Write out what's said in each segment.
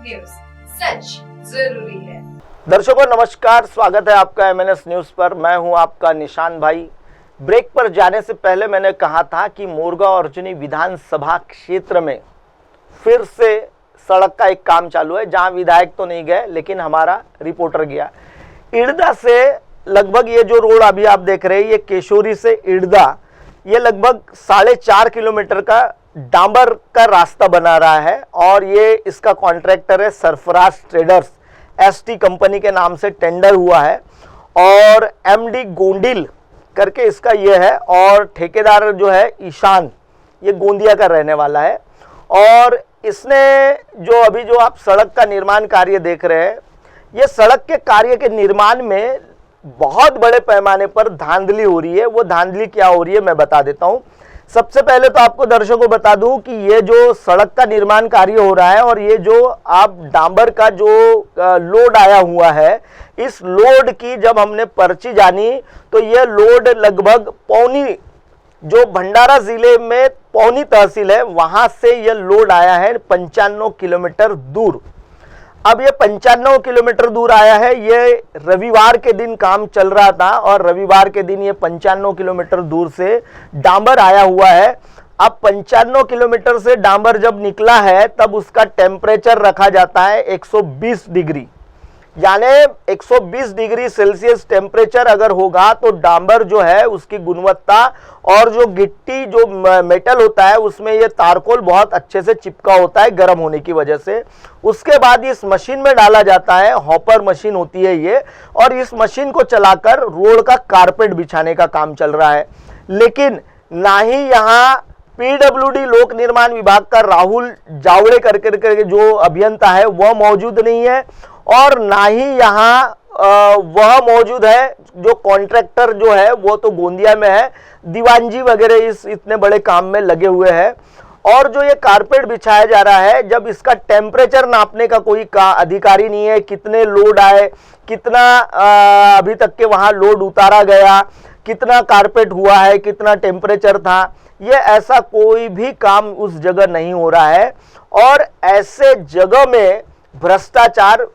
News, सच जरूरी है। दर्शकों नमस्कार, स्वागत है आपका एमएनएस न्यूज पर। मैं हूं आपका निशान भाई। ब्रेक पर जाने से पहले मैंने कहा था कि मोरगांव अर्जुनी विधानसभा क्षेत्र में फिर से सड़क का एक काम चालू है, जहां विधायक तो नहीं गए लेकिन हमारा रिपोर्टर गया। इड़दा से लगभग ये जो रोड अभी आप देख रहे हैं, ये केशोरी से इड़दा, ये लगभग 4.5 किलोमीटर का डांबर का रास्ता बना रहा है और ये इसका कॉन्ट्रैक्टर है सरफराज ट्रेडर्स, एसटी कंपनी के नाम से टेंडर हुआ है और एमडी गोंडिल करके इसका ये है और ठेकेदार जो है ईशान, ये गोंदिया का रहने वाला है। और इसने जो अभी जो आप सड़क का निर्माण कार्य देख रहे हैं, ये सड़क के कार्य के निर्माण में बहुत बड़े पैमाने पर धांधली हो रही है। वो धांधली क्या हो रही है मैं बता देता हूँ। सबसे पहले तो आपको दर्शकों को बता दूं कि ये जो सड़क का निर्माण कार्य हो रहा है और ये जो आप डांबर का जो लोड आया हुआ है, इस लोड की जब हमने पर्ची जानी तो ये लोड लगभग पौनी, जो भंडारा जिले में पौनी तहसील है, वहां से ये लोड आया है 95 किलोमीटर दूर। अब ये 95 किलोमीटर दूर आया है। ये रविवार के दिन काम चल रहा था और रविवार के दिन ये 95 किलोमीटर दूर से डांबर आया हुआ है। अब 95 किलोमीटर से डांबर जब निकला है तब उसका टेम्परेचर रखा जाता है 120 डिग्री, यानी 120 डिग्री सेल्सियस टेम्परेचर अगर होगा तो डांबर जो है उसकी गुणवत्ता और जो गिट्टी जो मेटल होता है उसमें ये तारकोल बहुत अच्छे से चिपका होता है गर्म होने की वजह से। उसके बाद इस मशीन में डाला जाता है, हॉपर मशीन होती है ये, और इस मशीन को चलाकर रोड का कारपेट बिछाने का काम चल रहा है। लेकिन ना ही यहाँ पीडब्ल्यूडी लोक निर्माण विभाग का राहुल जावड़े करके जो अभियंता है वह मौजूद नहीं है और ना ही यहाँ वह मौजूद है जो कॉन्ट्रैक्टर जो है वो तो गोंदिया में है, दीवान जी वगैरह इस इतने बड़े काम में लगे हुए हैं। और जो ये कारपेट बिछाया जा रहा है, जब इसका टेम्परेचर नापने का कोई अधिकारी नहीं है, कितने लोड आए, कितना अभी तक के वहाँ लोड उतारा गया, कितना कारपेट हुआ है, कितना टेम्परेचर था, ये ऐसा कोई भी काम उस जगह नहीं हो रहा है। और ऐसे जगह में भ्रष्टाचार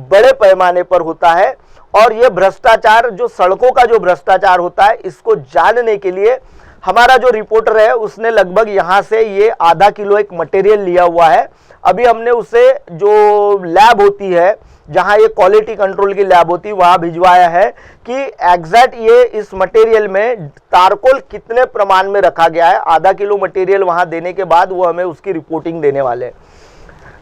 बड़े पैमाने पर होता है और ये भ्रष्टाचार, जो सड़कों का जो भ्रष्टाचार होता है, इसको जानने के लिए हमारा जो रिपोर्टर है उसने लगभग यहाँ से ये आधा किलो एक मटेरियल लिया हुआ है। अभी हमने उसे जो लैब होती है, जहाँ ये क्वालिटी कंट्रोल की लैब होती है, वहाँ भिजवाया है कि एग्जैक्ट ये इस मटेरियल में तारकोल कितने प्रमाण में रखा गया है। आधा किलो मटेरियल वहाँ देने के बाद वो हमें उसकी रिपोर्टिंग देने वाले हैं।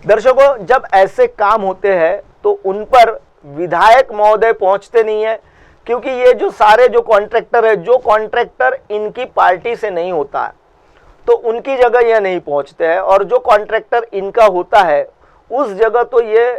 दर्शकों, जब ऐसे काम होते हैं तो उन पर विधायक महोदय पहुंचते नहीं है, क्योंकि ये जो सारे जो कॉन्ट्रैक्टर है, जो कॉन्ट्रैक्टर इनकी पार्टी से नहीं होता है तो उनकी जगह ये नहीं पहुंचते हैं, और जो कॉन्ट्रैक्टर इनका होता है उस जगह तो ये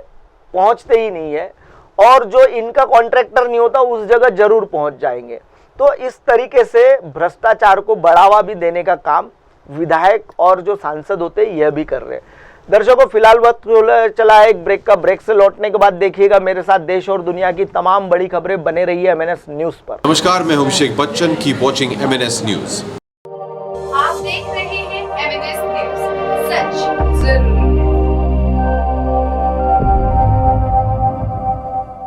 पहुंचते ही नहीं है, और जो इनका कॉन्ट्रैक्टर नहीं होता उस जगह जरूर पहुंच जाएंगे। तो इस तरीके से भ्रष्टाचार को बढ़ावा भी देने का काम विधायक और जो सांसद होते हैं यह भी कर रहे हैं। दर्शकों, फिलहाल वक्त चला है एक ब्रेक का। ब्रेक से लौटने के बाद देखिएगा मेरे साथ देश और दुनिया की तमाम बड़ी खबरें। बने रही है एमएनएस न्यूज पर। नमस्कार, मैं Abhishek Bachchan. Keep watching MNS news.